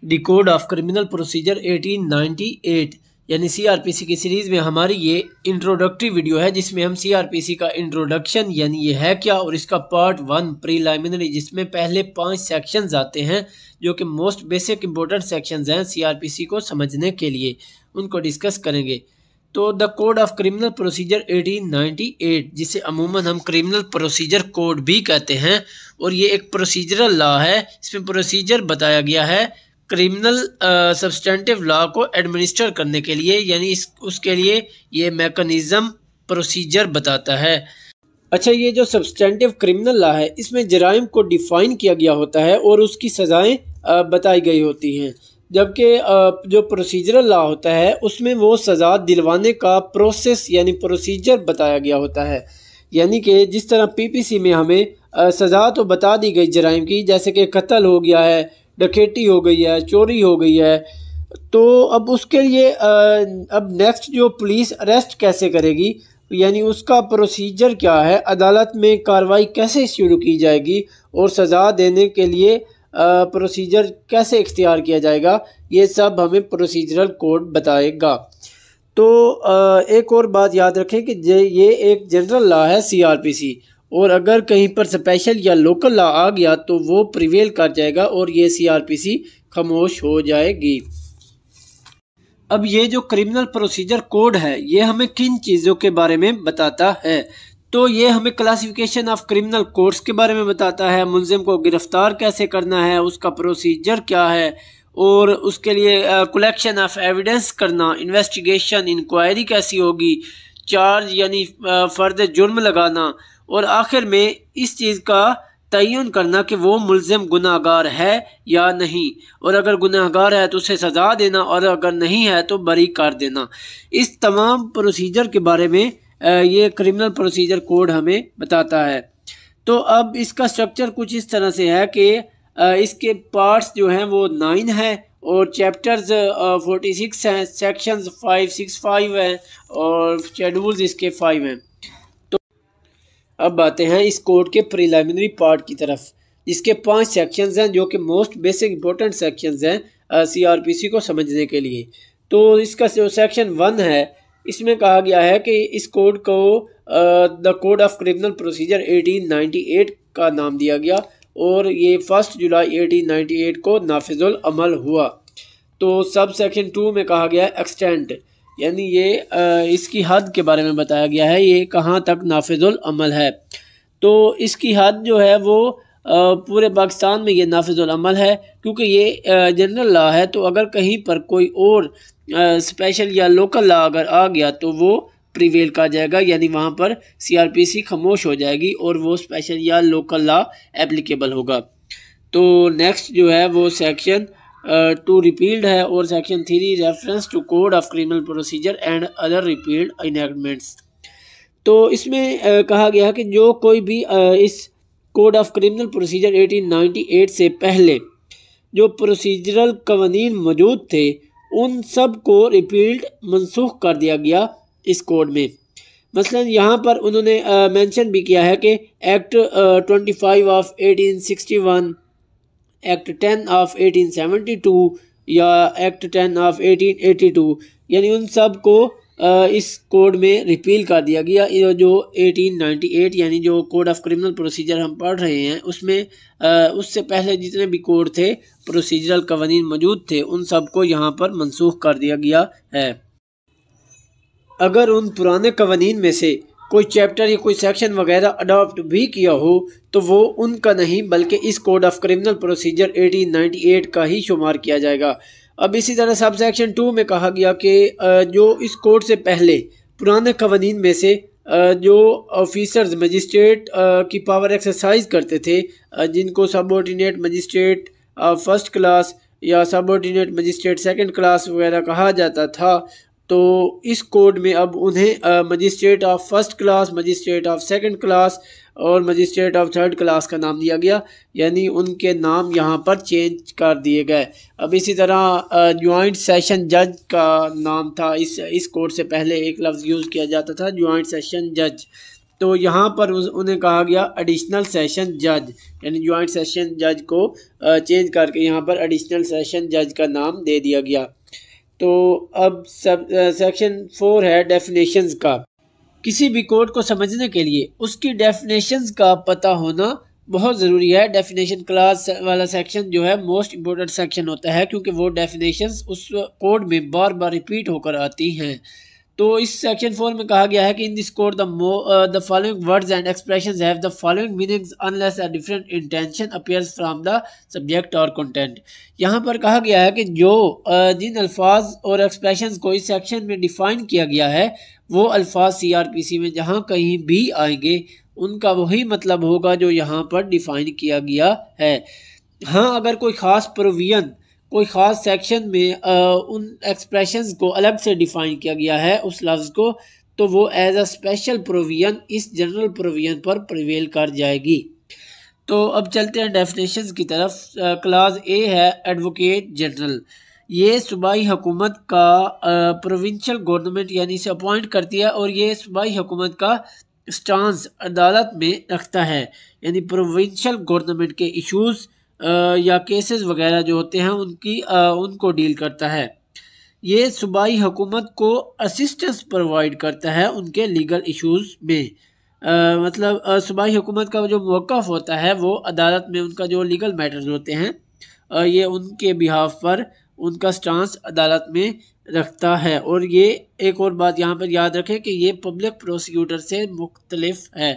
The code of criminal procedure 1898 यानी CrPC की series में हमारी ये इंट्रोडक्टरी वीडियो है, जिसमें हम सीआरपीसी का इंट्रोडक्शन यानी ये है क्या और इसका पार्ट 1 प्रीलिमिनरी, जिसमें पहले 5 सेक्शंस आते हैं जो कि मोस्ट बेसिक इंपॉर्टेंट सेक्शंस हैं सीआरपीसी को समझने के लिए, उनको डिस्कस करेंगे। तो the code of criminal procedure 1898, जिसे अमूमन हम क्रिमिनल प्रोसीजर कोड भी कहते हैं, और ये एक प्रोसीजरल लॉ है। इसमें प्रोसीजर बताया गया है क्रिमिनल सब्सटेंटिव लॉ को एडमिनिस्टर करने के लिए, यानी उसके लिए ये मैकेनिज़्म प्रोसीजर बताता है। अच्छा, ये जो सब्सटेंटिव क्रिमिनल लॉ है, इसमें जराइम को डिफ़ाइन किया गया होता है और उसकी सज़ाएं बताई गई होती हैं, जबकि जो प्रोसीजरल लॉ होता है उसमें वो सज़ा दिलवाने का प्रोसेस यानी प्रोसीजर बताया गया होता है। यानी कि जिस तरह पीपीसी में हमें सज़ा तो बता दी गई जराइम की, जैसे कि कत्ल हो गया है, डकैती हो गई है, चोरी हो गई है, तो अब उसके लिए अब नेक्स्ट जो पुलिस अरेस्ट कैसे करेगी, यानी उसका प्रोसीजर क्या है, अदालत में कार्रवाई कैसे शुरू की जाएगी और सज़ा देने के लिए प्रोसीजर कैसे इख्तियार किया जाएगा, ये सब हमें प्रोसीजरल कोड बताएगा। तो एक और बात याद रखें कि ये एक जनरल लॉ है सीआरपीसी, और अगर कहीं पर स्पेशल या लोकल लॉ आ गया तो वो प्रिवेल कर जाएगा और ये सीआरपीसी खामोश हो जाएगी। अब ये जो क्रिमिनल प्रोसीजर कोड है ये हमें किन चीज़ों के बारे में बताता है, तो ये हमें क्लासिफिकेशन ऑफ क्रिमिनल कोड्स के बारे में बताता है, मुलजिम को गिरफ्तार कैसे करना है, उसका प्रोसीजर क्या है, और उसके लिए कलेक्शन ऑफ एविडेंस करना, इन्वेस्टिगेशन इंक्वायरी कैसी होगी, चार्ज यानी फ़र्द जुर्म लगाना, और आखिर में इस चीज़ का तयन करना कि वो मुलजिम गुनाहगार है या नहीं, और अगर गुनाहगार है तो उसे सज़ा देना, और अगर नहीं है तो बरी कर देना। इस तमाम प्रोसीजर के बारे में ये क्रिमिनल प्रोसीजर कोड हमें बताता है। तो अब इसका स्ट्रक्चर कुछ इस तरह से है कि इसके पार्ट्स जो हैं वो 9 हैं और चैप्टर्स 46 हैं, सेक्शंस 565 हैं और शेड्यूल्स इसके 5 हैं। अब आते हैं इस कोड के प्रीलिमिनरी पार्ट की तरफ, जिसके 5 सेक्शंस हैं जो कि मोस्ट बेसिक इंपॉर्टेंट सेक्शंस हैं सीआरपीसी को समझने के लिए। तो इसका जो सेक्शन 1 है, इसमें कहा गया है कि इस कोड को the code of criminal procedure 1898 का नाम दिया गया और ये 1 जुलाई 1898 को नाफिजुल अमल हुआ। तो सब सेक्शन 2 में कहा गया है एक्सटेंट, यानी ये इसकी हद के बारे में बताया गया है, ये कहाँ तक नाफिजुल अमल है। तो इसकी हद जो है वो पूरे पाकिस्तान में ये नाफिजुल अमल है, क्योंकि ये जनरल लॉ है। तो अगर कहीं पर कोई और स्पेशल या लोकल लॉ अगर आ गया तो वो प्रिवेल कर जाएगा, यानी वहाँ पर सीआरपीसी खामोश हो जाएगी और वो स्पेशल या लोकल लॉ एप्लीकेबल होगा। तो नेक्स्ट जो है वो सेक्शन 2 रिपील्ड है और section 3 reference to code of criminal procedure and other repealed enactments. तो इसमें कहा गया कि जो कोई भी इस कोड ऑफ क्रिमिनल प्रोसीजर 1898 से पहले जो प्रोसीजरल कवानीन मौजूद थे उन सब को रिपील्ड मनसूख कर दिया गया इस कोड में। मसलन यहाँ पर उन्होंने मेंशन भी किया है कि एक्ट 25 ऑफ 1861, एक्ट 10 ऑफ 1872 या एक्ट 10 ऑफ 1882, यानी उन सब को इस कोड में रिपील कर दिया गया। जो 1898 यानी जो कोड ऑफ क्रिमिनल प्रोसीजर हम पढ़ रहे हैं उसमें उससे पहले जितने भी कोड थे, प्रोसीजरल कवानीन मौजूद थे, उन सब को यहाँ पर मनसूख कर दिया गया है। अगर उन पुराने कवानीन में से कोई चैप्टर या कोई सेक्शन वगैरह अडॉप्ट भी किया हो तो वो उनका नहीं बल्कि इस कोड ऑफ क्रिमिनल प्रोसीजर 1898 का ही शुमार किया जाएगा। अब इसी तरह सब सेक्शन 2 में कहा गया कि जो इस कोड से पहले पुराने कवानीन में से जो ऑफिसर्स मजिस्ट्रेट की पावर एक्सरसाइज करते थे, जिनको सबऑर्डिनेट मजिस्ट्रेट फर्स्ट क्लास या सबऑर्डिनेट मजिस्ट्रेट सेकंड क्लास वगैरह कहा जाता था, तो इस कोड में अब उन्हें magistrate of first class, magistrate of second class और मजिस्ट्रेट ऑफ थर्ड क्लास का नाम दिया गया, यानी उनके नाम यहाँ पर चेंज कर दिए गए। अब इसी तरह जॉइंट सेशन जज का नाम था, इस कोड से पहले एक लफ्ज़ यूज़ किया जाता था, जॉइंट सेशन जज। तो यहाँ पर उन्हें कहा गया एडिशनल सेशन जज, यानी जॉइंट सेशन जज को चेंज करके यहाँ पर एडिशनल सेशन जज का नाम दे दिया गया। तो अब सेक्शन 4 है डेफिनेशंस का। किसी भी कोड को समझने के लिए उसकी डेफिनेशंस का पता होना बहुत ज़रूरी है। डेफिनेशन क्लास वाला सेक्शन जो है मोस्ट इम्पोर्टेंट सेक्शन होता है, क्योंकि वो डेफिनेशंस उस कोड में बार बार रिपीट होकर आती हैं। तो इस सेक्शन 4 में कहा गया है कि in this code the following words and expressions have the following meanings unless a different intention appears from the subject और कंटेंट। यहाँ पर कहा गया है कि जो जिन अल्फाज और एक्सप्रेशंस को इस सेक्शन में डिफाइन किया गया है वो अल्फाज CRPC में जहाँ कहीं भी आएंगे उनका वही मतलब होगा जो यहाँ पर डिफाइन किया गया है। हाँ, अगर कोई ख़ास प्रोविजन कोई ख़ास सेक्शन में उन एक्सप्रेशंस को अलग से डिफ़ाइन किया गया है उस लफ्ज़ को, तो वो एज अ स्पेशल प्रोविजन इस जनरल प्रोविजन पर प्रिवेल कर जाएगी। तो अब चलते हैं डेफिनेशंस की तरफ। क्लास ए है एडवोकेट जनरल। ये सूबाई हुकूमत का प्रोविंशियल गवर्नमेंट यानी से अपॉइंट करती है और ये सूबाई हुकूमत का स्टांस अदालत में रखता है, यानी प्रोविंशियल गवर्नमेंट के इश्यूज़ या केसेस वगैरह जो होते हैं उनको डील करता है। ये सूबाई हुकूमत को असिस्टेंस प्रोवाइड करता है उनके लीगल इश्यूज़ में। मतलब सूबाई हुकूमत का जो मौक़िफ़ होता है वो अदालत में उनका जो लीगल मैटर्स होते हैं ये उनके बिहाफ पर उनका स्टांस अदालत में रखता है। और ये एक और बात यहाँ पर याद रखें कि ये पब्लिक प्रोसिक्यूटर से मुख्तलिफ है।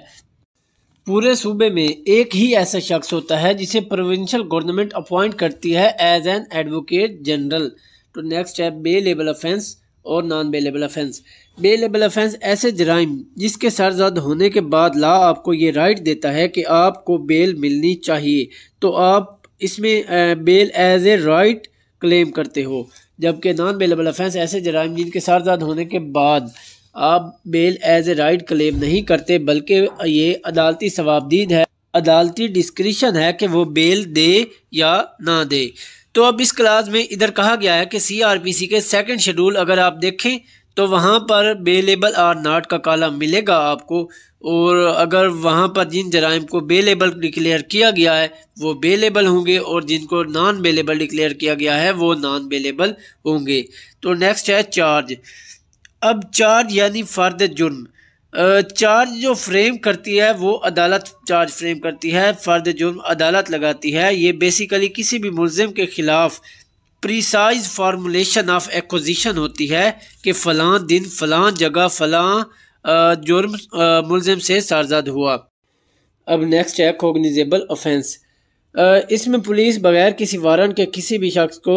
पूरे सूबे में एक ही ऐसा शख्स होता है जिसे प्रोविंशियल गवर्नमेंट अपॉइंट करती है एज एन एडवोकेट जनरल। तो नेक्स्ट है बेलेबल ऑफेंस और non bailable offence. Bailable offence ऐसे जराइम जिसके सरजद होने के बाद लॉ आपको ये राइट देता है कि आपको बेल मिलनी चाहिए, तो आप इसमें bail as a right claim करते हो। जबकि नॉन बेलेबल ऑफेंस ऐसे जराइम जिनके सरजद होने के बाद आप bail as a right claim नहीं करते, बल्कि ये अदालती सवाबदीद है, अदालती डिस्क्रिशन है कि वो बेल दे या ना दे। तो अब इस क्लास में इधर कहा गया है कि CRPC के सेकंड शेड्यूल अगर आप देखें तो वहाँ पर बेलेबल और नॉट का कॉलम मिलेगा आपको, और अगर वहाँ पर जिन जराइम को बेलेबल डिक्लेयर किया गया है वो बेलेबल होंगे और जिनको नॉन बेलेबल डिक्लेयर किया गया है वो नॉन बेलेबल होंगे। तो नेक्स्ट है चार्ज। अब चार्ज यानी फर्द जुर्म। चार्ज जो फ्रेम करती है वो अदालत चार्ज फ्रेम करती है, फर्द जुर्म अदालत लगाती है। ये बेसिकली किसी भी मुल्ज़िम के ख़िलाफ़ प्रीसाइज फार्मूलेशन ऑफ एक्विजिशन होती है कि फ़लाँ दिन फ़लाँ जगह फ़लाँ जुर्म मुल्ज़िम से सरजद हुआ। अब नेक्स्ट है कॉग्निजेबल ऑफेंस। इसमें पुलिस बगैर किसी वारंट के किसी भी शख्स को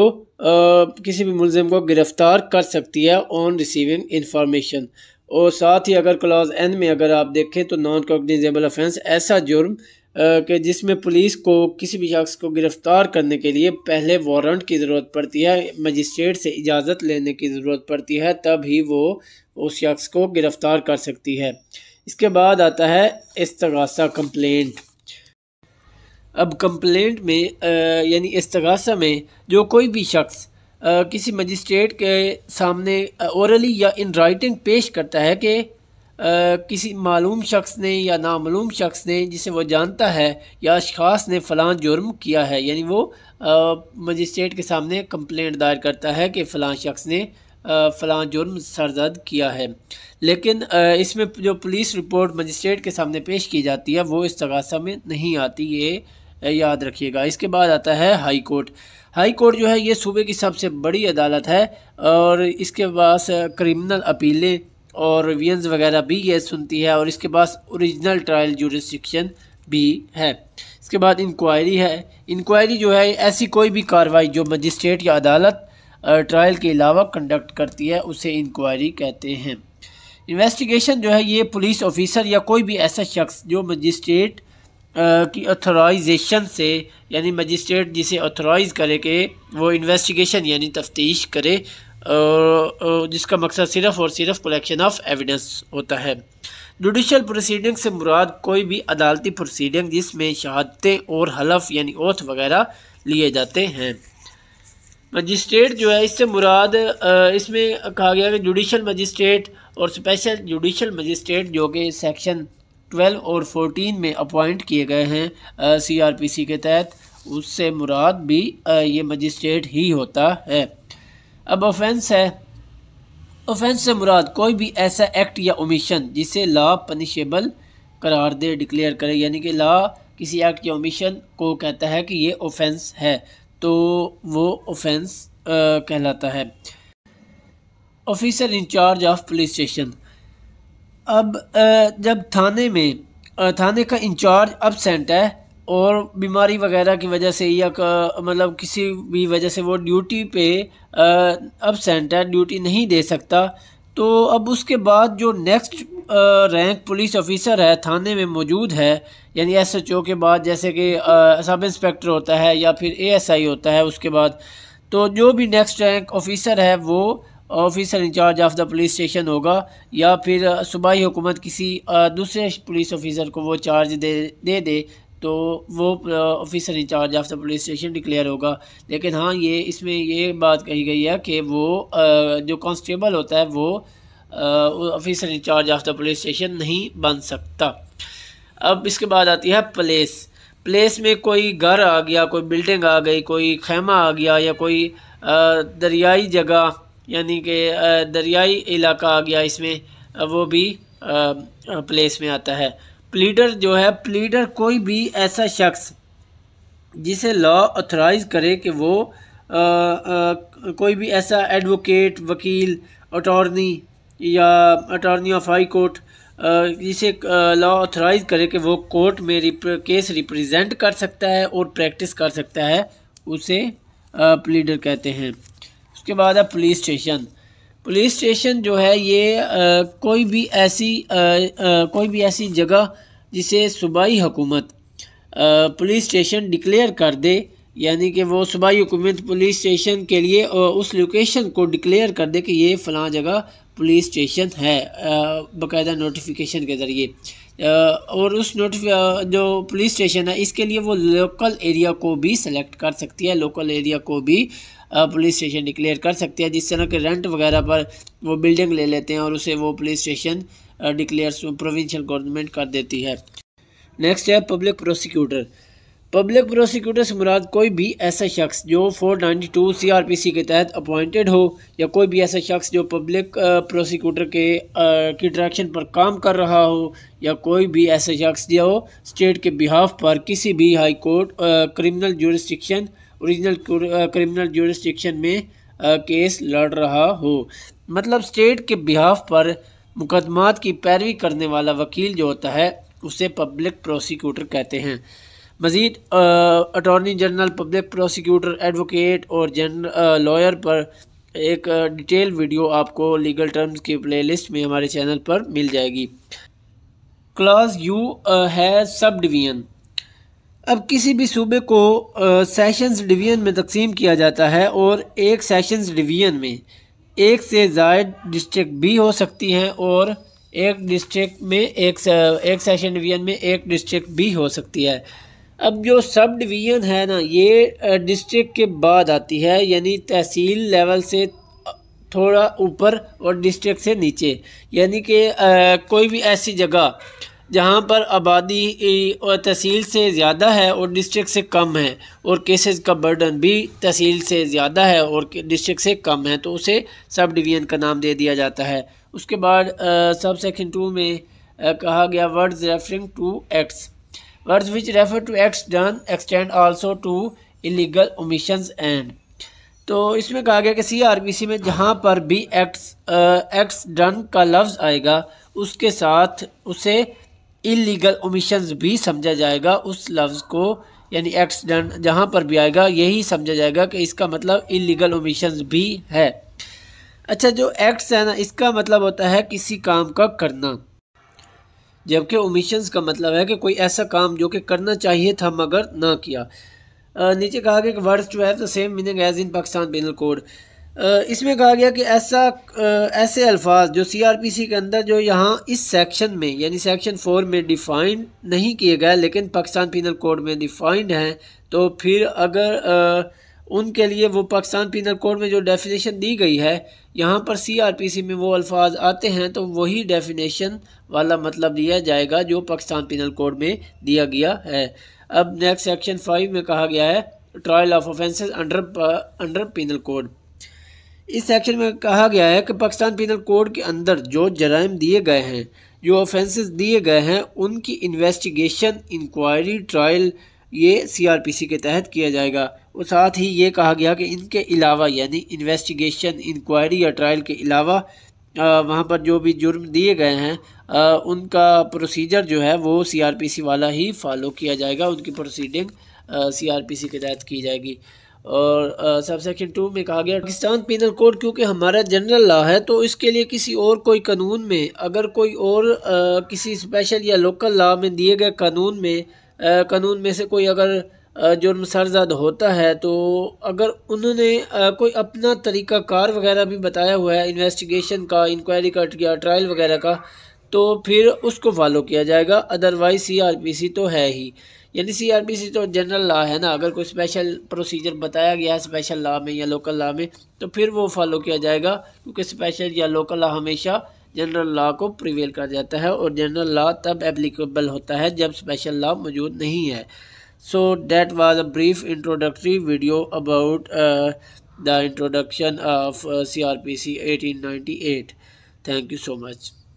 किसी भी मुल्ज़िम को गिरफ़्तार कर सकती है ऑन रिसीविंग इंफॉर्मेशन। और साथ ही अगर क्लॉज N में अगर आप देखें तो नॉन कॉग्निजेबल ऑफेंस ऐसा जुर्म कि जिसमें पुलिस को किसी भी शख्स को गिरफ़्तार करने के लिए पहले वारंट की ज़रूरत पड़ती है, मजिस्ट्रेट से इजाज़त लेने की ज़रूरत पड़ती है, तब ही वो उस शख्स को गिरफ़्तार कर सकती है। इसके बाद आता है इस्तगासा कंप्लेंट। अब कंप्लेंट में यानी इस्तगासा में जो कोई भी शख्स किसी मजिस्ट्रेट के सामने ओरली या इन राइटिंग पेश करता है कि किसी मालूम शख्स ने या नामालूम शख्स ने जिसे वो जानता है या अशखास ने फ़लाँ जुर्म किया है, यानी वो मजिस्ट्रेट के सामने कंप्लेंट दायर करता है कि फ़लाँ शख्स ने फ़लाँ जुर्म सरजद किया है। लेकिन इसमें जो पुलिस रिपोर्ट मजिस्ट्रेट के सामने पेश की जाती है वो इस्तगासा में नहीं आती, ये याद रखिएगा। इसके बाद आता है हाई कोर्ट। हाई कोर्ट जो है ये सूबे की सबसे बड़ी अदालत है और इसके पास क्रिमिनल अपीलें और रिविजन्स वगैरह भी ये सुनती है, और इसके पास ओरिजिनल ट्रायल जुरिस्डिक्शन भी है। इसके बाद इंक्वायरी है। इंक्वायरी जो है ऐसी कोई भी कार्रवाई जो मजिस्ट्रेट या अदालत ट्रायल के अलावा कंडक्ट करती है उसे इंक्वायरी कहते हैं। इन्वेस्टिगेशन जो है ये पुलिस ऑफिसर या कोई भी ऐसा शख्स जो मजिस्ट्रेट की ऑथराइजेशन से, यानी मजिस्ट्रेट जिसे ऑथराइज़ करे कि वो इन्वेस्टिगेशन यानी तफ्तीश करे, और जिसका मकसद सिर्फ़ और सिर्फ कलेक्शन ऑफ एविडेंस होता है। जुडिशल प्रोसीडिंग से मुराद कोई भी अदालती प्रोसीडिंग जिसमें शहादतें और हलफ यानी ओथ वगैरह लिए जाते हैं। मजिस्ट्रेट जो है इससे मुराद इसमें कहा गया कि जुडिशल मजिस्ट्रेट और स्पेशल जुडिशल मजिस्ट्रेट जो कि सेक्शन 12 और 14 में अपॉइंट किए गए हैं CRPC के तहत, उससे मुराद भी ये मजिस्ट्रेट ही होता है। अब ऑफेंस है, ऑफेंस से मुराद कोई भी ऐसा एक्ट या ओमिशन जिसे लॉ पनिशेबल करार दे, डिक्लेयर करे, यानी कि लॉ किसी एक्ट या ओमिशन को कहता है कि ये ऑफेंस है तो वो ऑफेंस कहलाता है। Officer in charge of police station. अब जब थाने का इंचार्ज अब्सेंट है और बीमारी वगैरह की वजह से या मतलब किसी भी वजह से वो ड्यूटी पे अब्सेंट है, ड्यूटी नहीं दे सकता, तो अब उसके बाद जो नेक्स्ट रैंक पुलिस ऑफिसर है थाने में मौजूद है, यानी SHO के बाद जैसे कि सब इंस्पेक्टर होता है या फिर ASI होता है, उसके बाद तो जो भी नेक्स्ट रैंक ऑफिसर है वो officer in charge of the police station होगा, या फिर सूबाई हुकूमत किसी दूसरे पुलिस ऑफिसर को वो चार्ज दे तो वो officer in charge of the police station declare होगा। लेकिन हाँ, ये इसमें ये बात कही गई है कि वो जो कांस्टेबल होता है वो officer in charge of the police station नहीं बन सकता। अब इसके बाद आती है प्लेस में कोई घर आ गया, कोई बिल्डिंग आ गई, कोई खैमा आ गया, या कोई दरियाई जगह यानी कि दरियाई इलाका आ गया, इसमें वो भी प्लेस में आता है। प्लीडर जो है, प्लीडर कोई भी ऐसा शख्स जिसे लॉ ऑथराइज करे कि वो कोई भी ऐसा एडवोकेट, वकील, अटॉर्नी या अटॉर्नी ऑफ हाई कोर्ट जिसे लॉ ऑथराइज करे कि वो कोर्ट में केस रिप्रेजेंट कर सकता है और प्रैक्टिस कर सकता है, उसे प्लीडर कहते हैं। उसके बाद है पुलिस स्टेशन। पुलिस स्टेशन जो है ये कोई भी ऐसी जगह जिसे सूबाई हुकूमत पुलिस स्टेशन डिक्लेयर कर दे, यानी कि वो सूबाई हुकूमत पुलिस स्टेशन के लिए उस लोकेशन को डिक्लेयर कर दे कि ये फ़लाँ जगह पुलिस स्टेशन है बाकायदा नोटिफिकेशन के ज़रिए, और उस जो पुलिस स्टेशन है इसके लिए वो लोकल एरिया को भी सेलेक्ट कर सकती है, लोकल एरिया को भी पुलिस स्टेशन डिक्लेयर कर सकती है। जिस तरह के रेंट वगैरह पर वो बिल्डिंग ले लेते हैं और उसे वो police station declare provincial government कर देती है। नेक्स्ट है पब्लिक प्रोसिक्यूटर। पब्लिक प्रोसिक्यूटर से मुराद कोई भी ऐसा शख्स जो 492 CRPC के तहत अपॉइंटेड हो, या कोई भी ऐसा शख्स जो पब्लिक प्रोसिक्यूटर की डायरेक्शन पर काम कर रहा हो, या कोई भी ऐसा शख्स जो स्टेट के बिहाफ पर किसी भी high court criminal jurisdiction original criminal jurisdiction में केस लड़ रहा हो। मतलब स्टेट के बिहाफ पर मुकदमात की पैरवी करने वाला वकील जो होता है उसे पब्लिक प्रोसिक्यूटर कहते हैं। मज़ीद attorney general, public prosecutor, advocate और जनरल लॉयर पर एक डिटेल वीडियो आपको लीगल टर्म्स की प्लेलिस्ट में हमारे चैनल पर मिल जाएगी। क्लास यू है सब डिवीज़न। अब किसी भी सूबे को सेशंस डिवीज़न में तकसीम किया जाता है और एक सेशंस डिवीज़न में एक से ज़ायद डिस्ट्रिक्ट भी हो सकती हैं और एक डिस्ट्रिक्ट में एक सेशन डिवीज़न में एक डिस्ट्रिक्ट भी हो सकती है। अब जो सब डिवीज़न है ना, ये डिस्ट्रिक्ट के बाद आती है, यानी तहसील लेवल से थोड़ा ऊपर और डिस्ट्रिक्ट से नीचे, यानी कि कोई भी ऐसी जगह जहाँ पर आबादी और तहसील से ज़्यादा है और डिस्ट्रिक्ट से कम है और केसेस का बर्डन भी तहसील से ज़्यादा है और डिस्ट्रिक्ट से कम है, तो उसे सब डिवीज़न का नाम दे दिया जाता है। उसके बाद सब सेक्शन 2 में कहा गया words referring to acts, words which refer to acts done extend also to illegal omissions and. तो इसमें कहा गया कि CRPC में जहाँ पर भी एक्ट्स डन का लफ्ज़ आएगा उसके साथ उसे इलीगल ओमिशंस भी समझा जाएगा उस लफ्ज़ को, यानी एक्ट्स डन जहाँ पर भी आएगा यही समझा जाएगा कि इसका मतलब इलीगल ओमिशंस भी है। अच्छा, जो एक्ट्स है ना, इसका मतलब होता है किसी काम का करना, जबकि ओमिशंस का मतलब है कि कोई ऐसा काम जो कि करना चाहिए था मगर ना किया। नीचे कहा गया कि words to have the same meaning as in Pakistan penal code. इसमें कहा गया कि ऐसे अल्फाज जो CRPC के अंदर जो यहाँ इस सेक्शन में यानी सेक्शन 4 में डिफ़ाइंड नहीं किए गए लेकिन पाकिस्तान पेनल कोड में डिफ़ाइंड हैं, तो फिर अगर उनके लिए वो पाकिस्तान पीनल कोड में जो डेफिनेशन दी गई है, यहाँ पर CRPC में वो अल्फाज आते हैं तो वही डेफिनेशन वाला मतलब लिया जाएगा जो पाकिस्तान पीनल कोड में दिया गया है। अब नेक्स्ट सेक्शन 5 में कहा गया है trial of offences under penal code. इस सेक्शन में कहा गया है कि पाकिस्तान पीनल कोड के अंदर जो जराइम दिए गए हैं, जो ऑफेंसेस दिए गए हैं, उनकी इन्वेस्टिगेशन, इंक्वायरी, ट्रायल ये CRPC के तहत किया जाएगा। और साथ ही ये कहा गया कि इनके अलावा यानी इन्वेस्टिगेशन, इंक्वायरी या ट्रायल के अलावा वहाँ पर जो भी जुर्म दिए गए हैं उनका प्रोसीजर जो है वो CRPC वाला ही फॉलो किया जाएगा, उनकी प्रोसीडिंग CRPC के तहत की जाएगी। और सब सेक्शन 2 में कहा गया पाकिस्तान पीनल कोड क्योंकि हमारा जनरल लॉ है तो इसके लिए किसी और कोई कानून में अगर कोई और किसी स्पेशल या लोकल लॉ में दिए गए कानून में से कोई अगर जुर्म सरजद होता है तो अगर उन्होंने कोई अपना तरीका कार वगैरह भी बताया हुआ है इन्वेस्टिगेशन का, इंक्वायरी का या ट्रायल वगैरह का, तो फिर उसको फॉलो किया जाएगा। अदरवाइज CRPC तो है ही, यानी CRPC तो जनरल लॉ है ना। अगर कोई स्पेशल प्रोसीजर बताया गया है स्पेशल लॉ में या लोकल लॉ में तो फिर वो फॉलो किया जाएगा, क्योंकि स्पेशल या लोकल लॉ हमेशा जनरल लॉ को प्रिवेल कर जाता है और जनरल लॉ तब एप्लीकेबल होता है जब स्पेशल लॉ मौजूद नहीं है। So that was a brief introductory video about the introduction of CRPC 1898। Thank you so much.